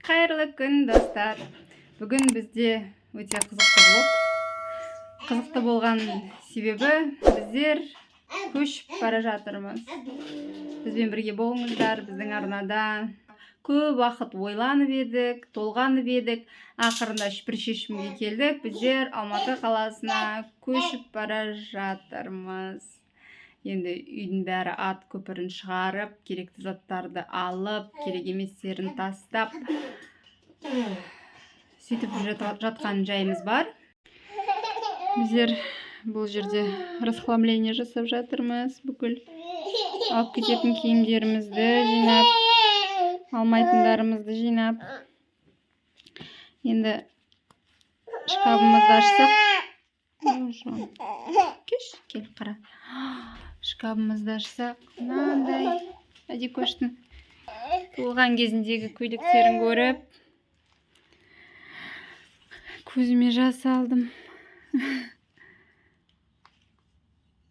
Қайырлы күн, достар. Бүгін бізде өте қызықты блог. Қызықты болған себебі біздер көшіп бара жатырмыз. Бізбен бірге болыңыздар. Біздің арнада көп уақыт ойланып едік, толғанып едік. Ақырында бір шешімге келдік. Біздер Алматы қаласына көшіп бара жатырмыз. Енді үйдің бәрі ат көпірін шығарып, керекті заттарды алып, керек еместерін тастап, сөйтіп жатқан жайымыз бар. Біздер бұл жерде расхламление жасап жатырмыз. Бүкіл алып кететін киімдерімізді жинап, алмайтындарымызды жинап. Енді шкафымызды ашсақ, кел қара. Шкафымызды ашсақ, мынандай Адикоштың туылған кезіндегі көйлектерін көріп, көзіме жас алдым.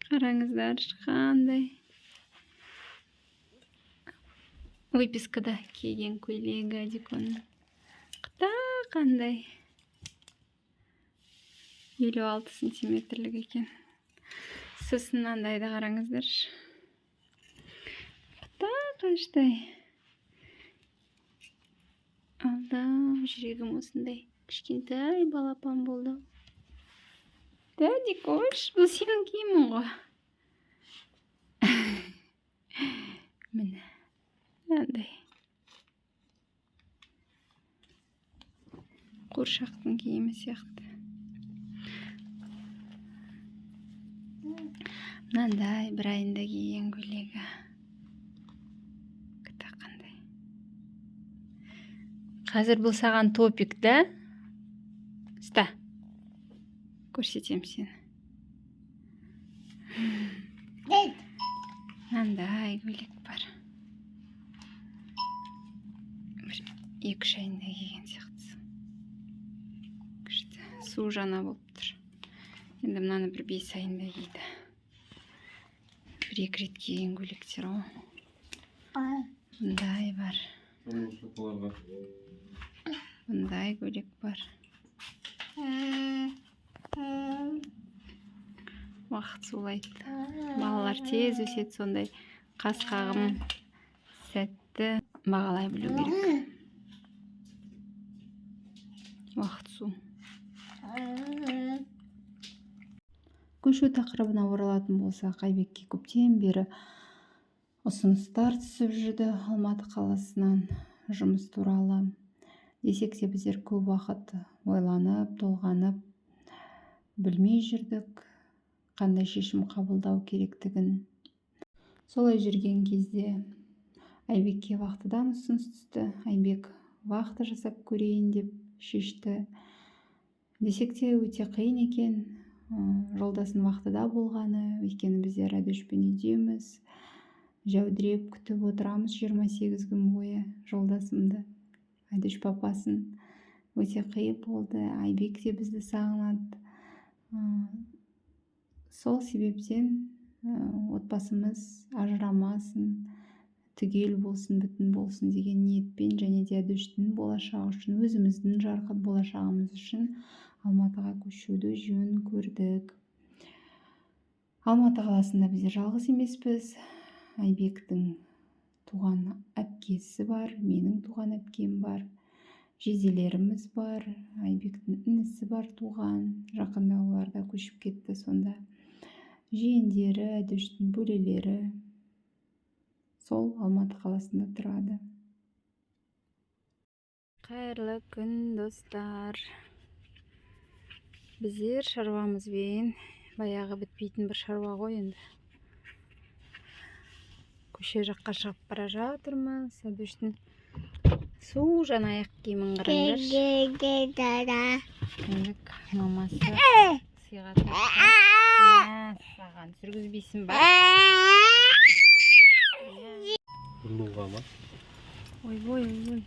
Қараңыздар, қандай выпискада киген көйлегі Адиконың. Қандай 56 сантиметрлік екен. Сосын мынандайды қараңыздар. Қаштай. Алда жүрегім осындай кішкентай балапан болды. Да, Адикош, бұл сенің киімің ғой. Міне, мынандай. Қуыршақтың киімі сияқты. Мынандай бір айында киген көйлегі. Қандай. Қазір бұл саған топик, да? Ста. Көрсетем сені. Мынандай көйлек бар. 2-3 айында киген сияқты. Күшті. Су жаңа болып тұр. Енді мынаны бір 5 айында киді. 1-2 рет киген көйлектер ғой. Бұндай бар. Бұндай көйлек бар. Уақыт сулайды. Балалар тез өседі, сондай қас-қағым сәтті бағалай білу керек. Уақыт су. Көшу тақырыбына оралатын болсақ, Айбекке көптен бері ұсыныстар түсіп жүрді Алматы қаласынан жұмыс туралы. Десек те біздер көп уақыт ойланып, толғанып, білмей жүрдік, қандай шешім қабылдау керектігін. Солай жүрген кезде Айбекке вахтадан ұсыныс түсті. Айбек вахта жасап көрейін деп шешті. Десек те өте қиын екен. Жолдасын вахтада болғаны, өйткені біздер Радушпен үйдеміз. Жәудіреп күтіп отырамыз 28 күн бойы жолдасымды, Айдыш папасын. Өте қиын болды. Айбек те бізді сағынады. Сол себептен отбасымыз ажырамасын, түгел болсын, бүтін болсын деген ниетпен, және де Айдыштың болашағы үшін, өзіміздің жарқын болашағымыз үшін Алматыға көшуді жөн көрдік. Алматы қаласында біздер жалғыз емеспіз. Айбектің туған әпкесі бар, менің туған әпкем бар, жезелеріміз бар, Айбектің інісі бар туған. Жақында олар да көшіп кетті сонда. Жиендері, Айдыштың бөлелері сол Алматы қаласында тұрады. Қайырлы күн, достар. Біздер шаруамызбен баяғы бітпейтін бір шаруа ғой енді. Көше жаққа шығып бара жатырмыз. Айдыштың су жаңа аяқ киімін қараңдар. Кіндік мамасы сыйға тартқан. Саған сүргізбейсің ба? Ұрлуға ма? Ой.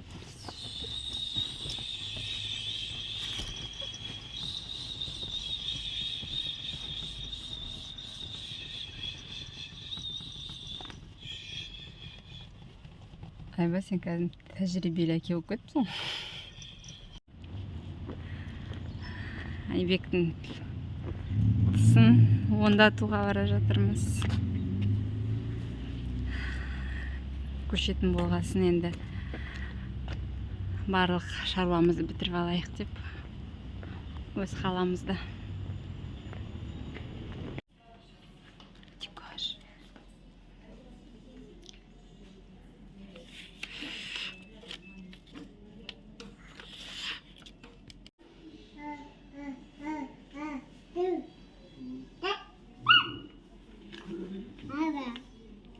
Айба, сен кәдімгі тәжірибелі әке болып кетіпсің. Айбектің тісін ондатуға бара жатырмыз. Көшетін болғасын енді барлық шаруамызды бітіріп алайық деп өз қаламызда.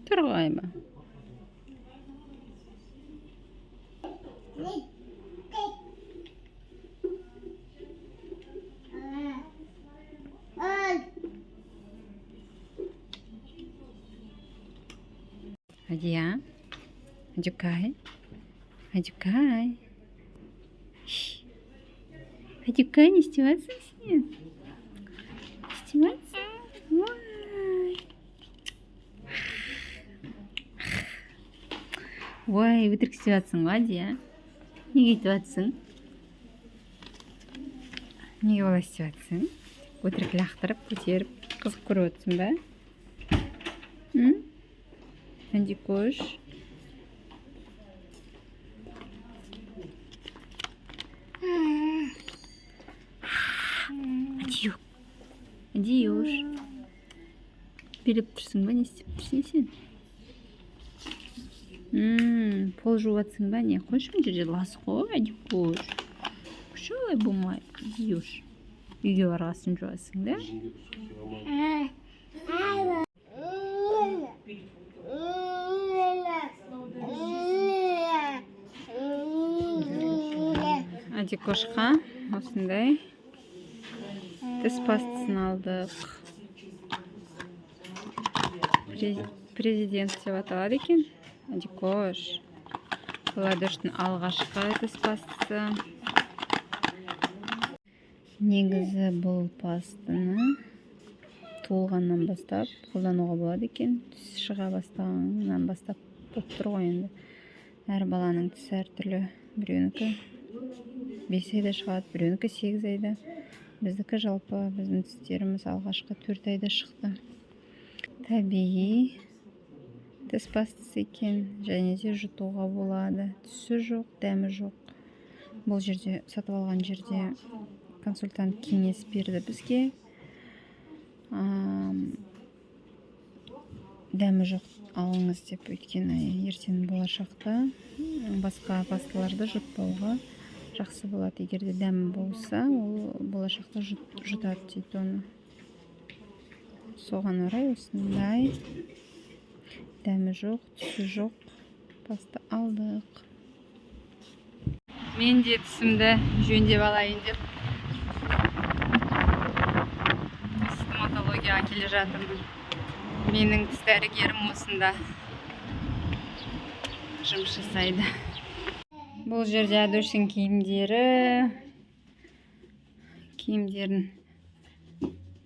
Тұрғайма. Адия, Адюкай, Адюкай. Адюкай, не издеваться сен? Издеваться? Ой, өтірік істеп жатсың ғой, Адия? Неге өйтіп жатсың? Неге олай істеп жатсың? Өтірік лақтырып, көтеріп, қызық көріп отырсың ба? Андикош. Адиюш. Билеп тұрсың ба, не істеп тұрсың сен? Пол жуып жатсың ба, не? Қойшы мына жерде лас қой, Адикош. Қойшы олай болмайды, Адиюш. Үйге барғасын жуасың, да? Адикошқа осындай тіс пастасын алдық. Президент деп аталады екен. Адикош. Бұл Адоштың алғашқы тіс пастасы. Негізі бұл пастаны туылғаннан бастап қолдануға болады екен. Тіс шыға бастағаннан бастап болып тұр ғой енді. Әр баланың тісі әртүрлі. Біреуінікі 5 айда шығады, біреуінікі 8 айда. Біздікі жалпы біздің тістеріміз алғашқы 4 айда шықты. Табиғи тіс пастасы екен, және де жұтуға болады. Түсі жоқ, дәмі жоқ. Бұл жерде сатып алған жерде консультант кеңес берді бізге. Дәмі жоқ алыңыз деп, өйткені ертең болашақта басқа пасталарды жұтпауға жақсы болады. Егер де дәмі болса, ол болашақта жұтады дейді оны. Соған орай осындай дәмі жоқ, түсі жоқ паста алдық. Мен де тісімді жөндеп алайын деп стоматологияға келе жатырмын. Менің тіс дәрігерім осында жұмыс жасайды. Бұл жерде Адоштың киімдерін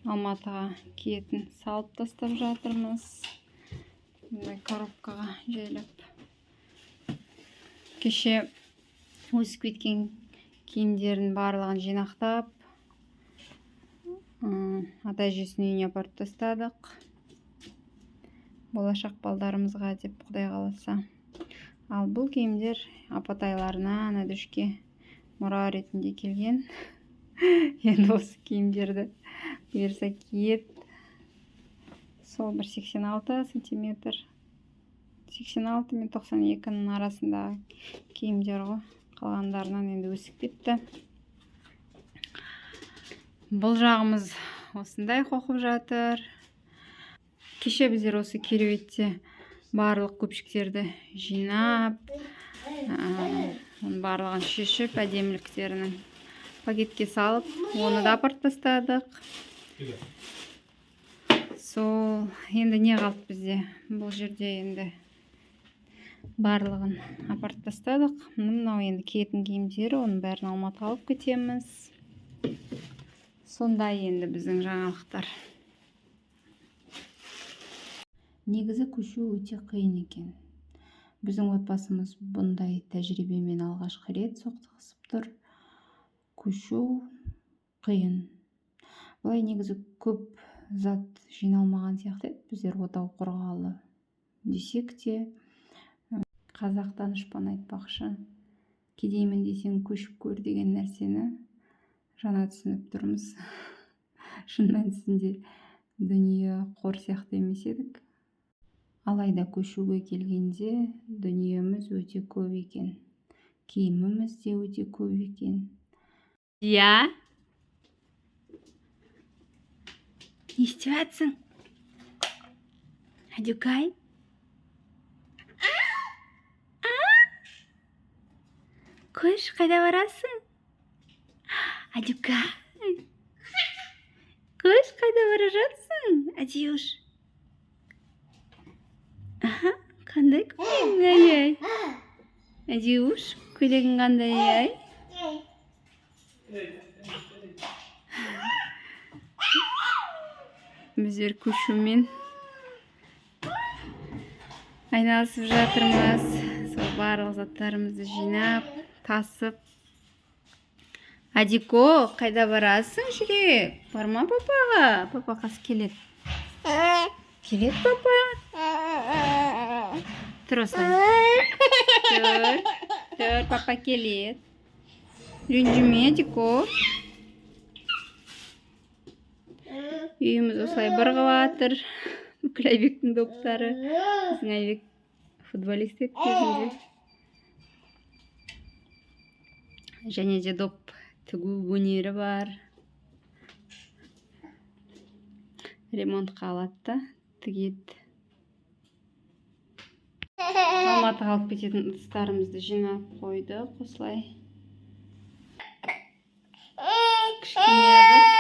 Алматыға киетін салып тастап жатырмыз. Бұндай коробкаға жайлап. Кеше өсіп кеткен киімдерін барлығын жинақтап, ата-әжесінің үйіне апарып тастадық. Болашақ балдарымызға деп, Құдай қаласа. Ал бұл киімдер апатайларына Адошке мұра ретінде келген. Енді осы киімдерді бұйырса киет. Сол 1,86 сантиметр. 86 мен 92-ның арасындағы киімдер ғой. Қалғандарынан енді өсіп кетті. Бұл жағымыз осындай қоқып жатыр. Кеше біздер осы кереуетте барлық көпшіктерді жинап, барлығын шешіп, әдеміліктерінің пакетке салып, оны да апарып тастадық. Сол енді не қалды бізде? Бұл жерде енді барлығын апарып тастадық. Мынау енді киетін киімдері, оның бәрін Алматыға алып кетеміз. Сондай енді біздің жаңалықтар. Негізі көшу өте қиын екен. Біздің отбасымыз бұндай тәжірибемен алғашқы рет соқтығысып тұр. Көшу қиын. Былай негізі көп зат жиналмаған сияқты еді, біздер отау құрғалы десек те, қазақ данышпан айтпақшы, кедеймін десең көшіп көр деген нәрсені жаңа түсініп тұрмыз. Шын мәнісінде дүние қор сияқты емес едік. Алайда көшуге келгенде дүниеміз өте көп екен. Киіміміз де өте көп екен. Я? Не істеп жатсың? Адюкай? Көш, қайда барасың? Адюкай? Көш, қайда бара жатсың? Адюш? Қандай көйлегің, ай-ай? Адюш, көйлегің қандай, ай? Біздер көшумен айналысып жатырмыз. Сол барлық заттарымызды жинап, тасып. Адико, қайда барасың, жүрек? Барма папаға? Папа қас келеді. Келеді папа? Тұр осылай. Тұр, папа келеді. Ренжіме, Адико. Үйіміз осылай бірғып жатыр. Бүкіл Айбектің доптары. Біздің Айбек футболист еді кезінде. Және де доп тігу өнері бар. Ремонтқа алады да, тігеді. Алматыға алып кететін ыдыстарымызды жинап қойдық осылай. Кішкене ыдыс.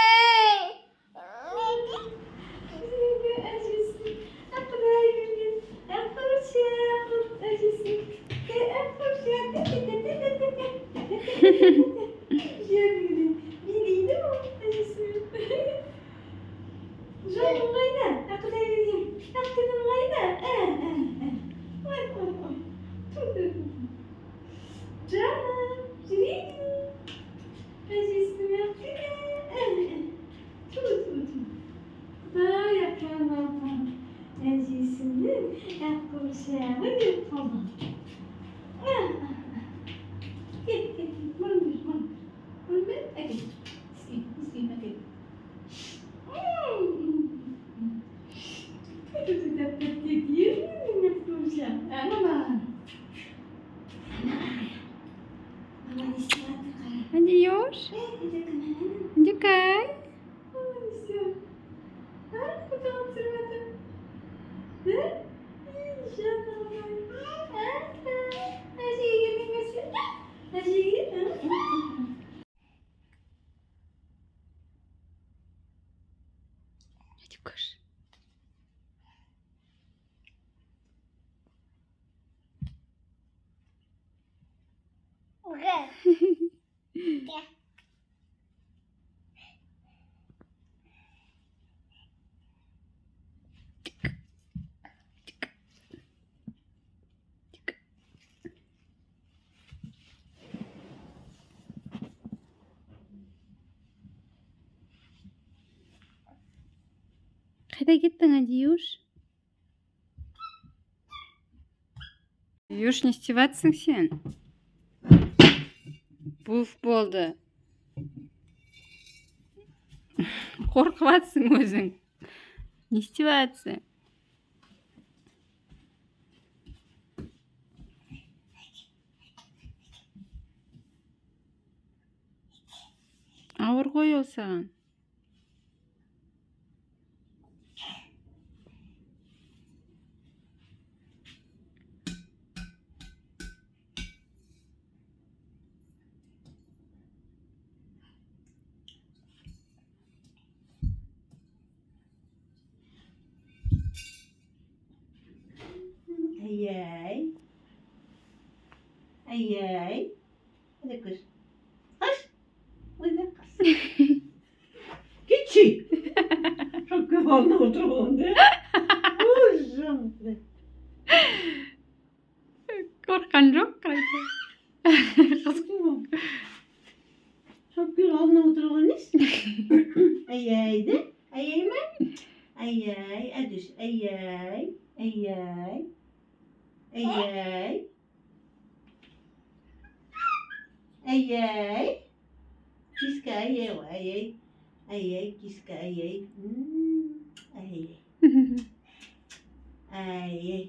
Adiós. Адюкай. Адюкаш. Қайда кеттің, Адиюш? Адиюш, не істеп жатсың сен? Буф болды. Қорқып жатсың өзің. Не істеп жатсың? Ауыр ғой ол саған. Ай-яй. Ай-яй. Hadi kız. Kız. Uyuyor kız. Geçi. Çok kafanla oturmadı. Uzun. Ай-яйды. Ай-яй ма? Ай-яй. Әдіш. Ай-яй. Ай-яй. Ай-яй. Ай-яй. Киска ай-яй. Ай-яй. Ай-яй. Киска ай-яй. Ай-яй. Ай-яй.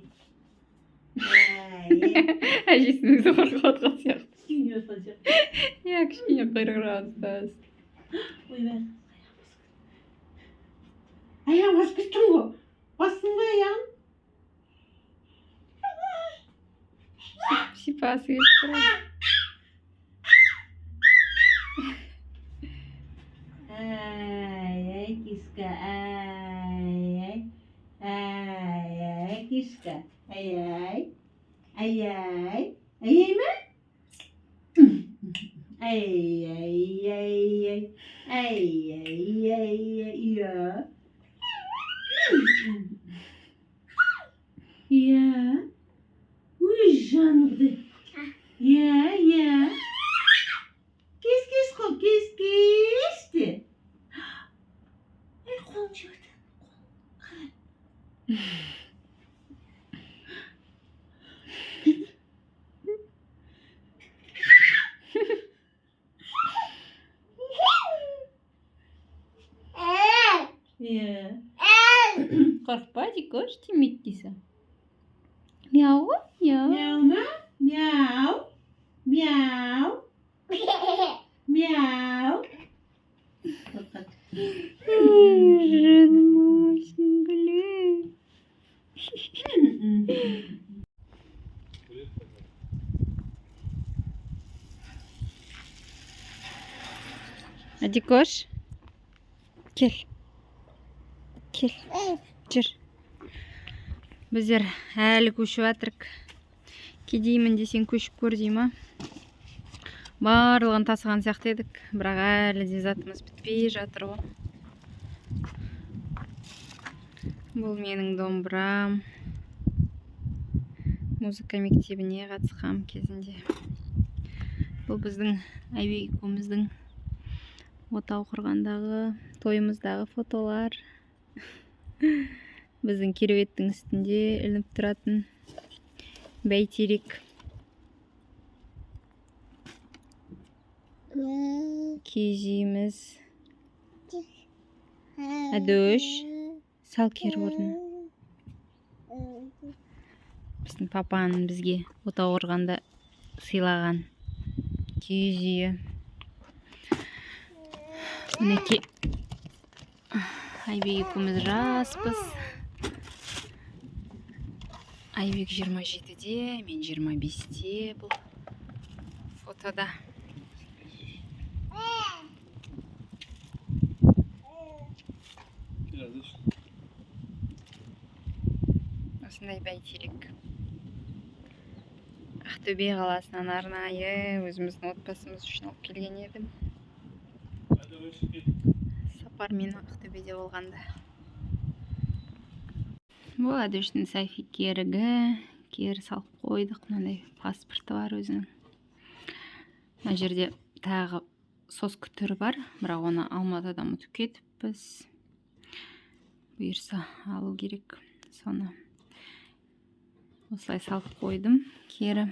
Ай-яй. әжесінің өзі қорқып отқан сияқты. Күйіне отқан сияқты. Иә, кішкене қайраңырақ ұстаз. Ойбай. Аяғын басып кеттің ғой. Бастың ба аяғын? Шипасы келіп тұрады. Ай-яй, киска. Ай-яй. Ай-яй, киска. Ай-яй. Ай-яй. Ай-яй ма? Ай-яй-яй-яй. Ай-яй-яй-яй. Иә. Иә. Ой, жанымды. Иә, иә. Кес қой, кес де. Ай, қолың жіберді. Иә. Қорықпа, Дикош, тимейді дейсің. Мяу ғой? Мяу. Мяу ма? Мяу. Мяу. Мяу. Жаным, сіңгілім. Дикош, кел. Кел. Жүр. Біздер әлі көшіп атырық. Кедеймін десең көшіп көр дей ма? Барлығын тасыған сияқты едік, бірақ әлі де затымыз бітпей жатыр ғой. Бұл менің домбырам. Музыка мектебіне қатысқам кезінде. Бұл біздің Айбек екеуміздің отау құрғандағы, тойымыздағы фотолар. Біздің кереуеттің үстінде ілініп тұратын бәйтерек. Киіз үйіміз. Әдөш, сал кері орнына. Біздің папаның бізге отау құрғанда сыйлаған киіз үйі. Мінеке Айбек екеуміз жаспыз. Айбек 27-де, мен 25-де бұл фотода. Осындай бәйтерек. Ақтөбе қаласынан арнайы өзіміздің отбасымыз үшін алып келген едім. Сапармен Ақтөбеде болғанда. Бұл Әдөштің Сайфи керігі. Кері салып қойдық. Мынандай паспорты бар өзінің. Мына жерде тағы сос күтірі бар. Бірақ оны Алматыдан ұмытып кетіппіз. Бұйырса алу керек. Соны осылай салып қойдым. Кері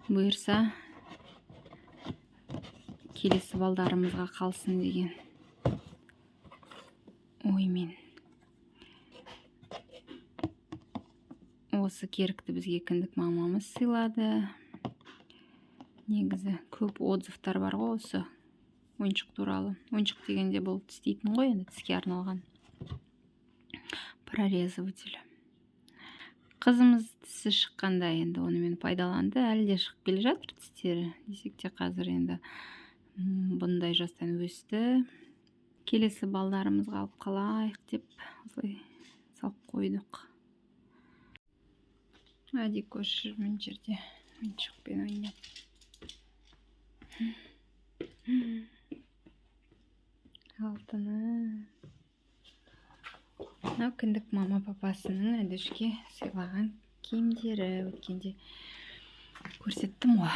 бұйырса келесі балдарымызға қалсын деген оймен. Осы керікті бізге кіндік мамамыз сыйлады. Негізі көп отзывтар бар ғой осы ойыншық туралы. Ойыншық дегенде бұл тістейтін ғой, енді тіске арналған прорезыватель. Қызымыз тісі шыққанда енді онымен пайдаланды. Әлі де шығып келе жатыр тістері. Десек те қазір енді бұндай жастан өсті. Келесі балдарымызға алып қалайық деп осылай салып қойдық. Дикош жүрген жерде ойыншықпен ойнап. Алтыны. Мынау кіндік мама папасының Әдөшке сыйлаған киімдері. Өткенде көрсеттім ғой.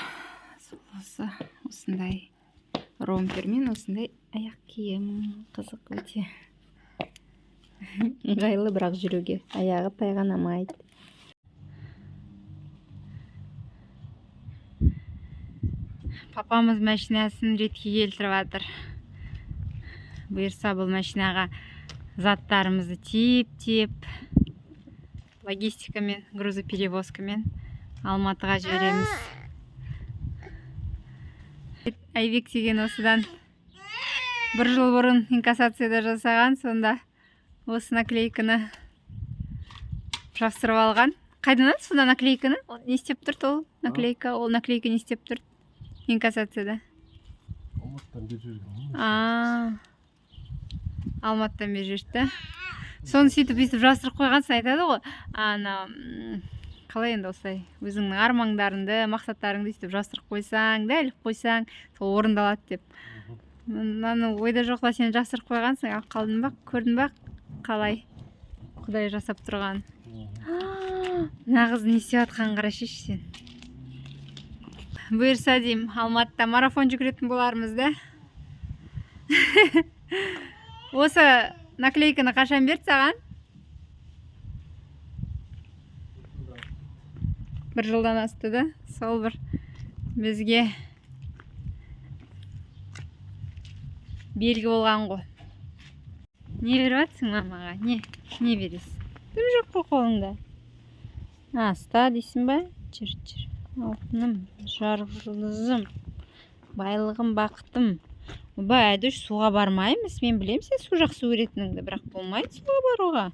Осындай ромпермен осындай аяқ киім. Қызық өте. Ыңғайлы бірақ жүруге. Аяғы тайғанамайды. Папамыз машинасын ретке келтіріп жатыр. Бұйырса бұл машинаға заттарымызды тиеп логистикамен, грузоперевозкамен Алматыға жібереміз. Айбек деген осыдан 1 жыл бұрын инкассацияда жасаған, сонда осы наклейканы жапсырып алған. Қайдан алды сонда наклейканы? Не істеп тұрды ол наклейка? Ол наклейка не істеп тұрды инкассацияда? Алматыдан бер жүрген. Алматыдан бер жүрді. Соны сөйтіп жасырып қойғансың айтады ғой. Қалай енді осылай өзіңнің армандарыңды, мақсаттарыңды сөйтіп жасырып қойсаң, да іліп қойсаң, сол орындалады деп. Мынаны ойда жоқта сен жасырып қойғансың, ал қалдың ба, көрдің ба қалай Құдай жасап тұрған. Нағыз не істеп жатқанын қарашы сен. Бұйырса деймін, Алматыда марафон жүгіретін болармыз да. Осы наклейканы қашан берді саған? 1 жылдан асты да. Сол бір бізге белгі болған ғой. Не беріп жатсың мамаға? Не бересің? Түк жоқ қой қолыңда. Аста дейсің ба? Жүр. Алтыным, жарық жұлдызым, байлығым, бақытым. Ба, әдіш суға бармаймыз. Мен білем сен су жақсы көретініңді, бірақ болмайды суға баруға.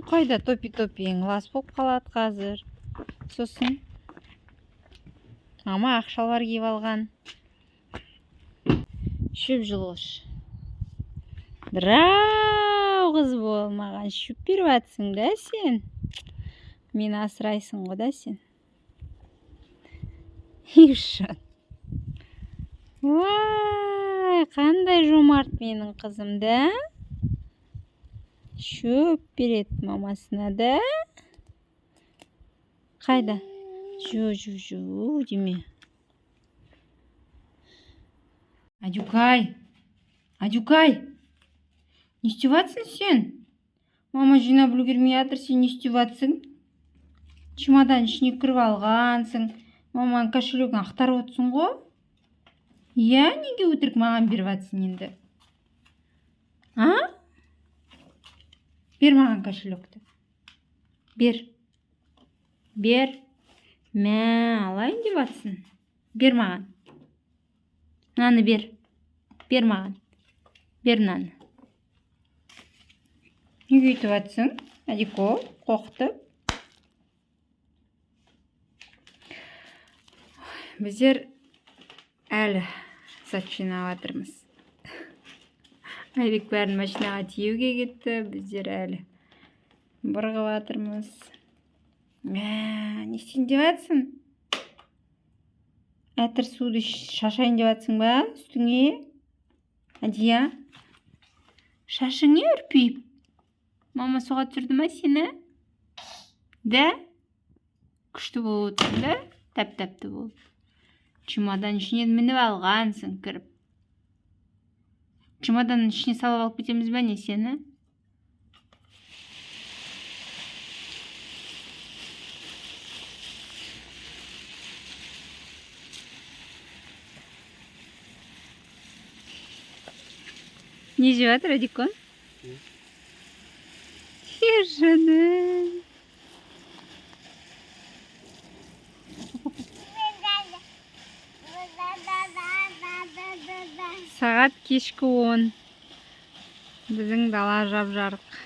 Қайда топи-топиің лас болып қалады қазір. Сосын мама ақ шалбар киіп алған. Шөп жұлғыш. Дырау қыз болмаған. Шөп беріп жатсың да сен. Мені асырайсың ғой да сен. Ишан. Вай, қандай жомарт менің қызым да. Шөп береді мамасына да. Қайда? Жу деме. Адюкай. Не істеп жатсың сен? Мама жинап үлгермей жатыр, сен не істеп жатсың? Чемодан ішіне кіріп алғансың. Маманың кошелегін ақтарып отырсың ғой? Иә, неге өтірік маған беріп жатсың енді? Бер маған кошелекті. Бер. Мә, алайын деп жатсың. Бер маған. Наны бер. Бер маған. Бер наны. Неге өйтіп жатсың? Адико, қоқты. Біздер әлі зат жинап жатырмыз. Айбек бәрін машинаға тиеуге кетті. Біздер әлі бұрғып жатырмыз. Не істейін деп жатсың? Әтір суды шашайын деп жатсың ба үстіңе? Адия? Шашыңе үрпейіп? Мама суға түсірді ма сені? Да? Күшті болып отырсың да? Тәп-тәпті болып. Чемодан ішіне мініп алғансың кіріп. Чемоданның ішіне салып алып кетеміз бе не сені? Не жеп жатыр Адико? Жаным. Сағат кешкі 10. Біздің дала жап-жарық.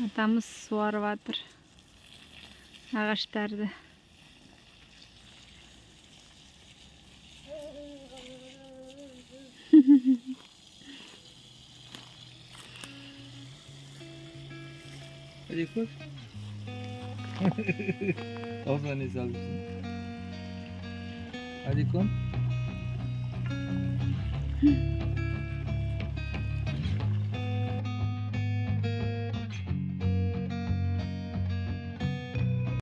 Атамыз суарып жатыр ағаштарды. Hadi koş. Ağzına ne salıyorsun? Hadi kon.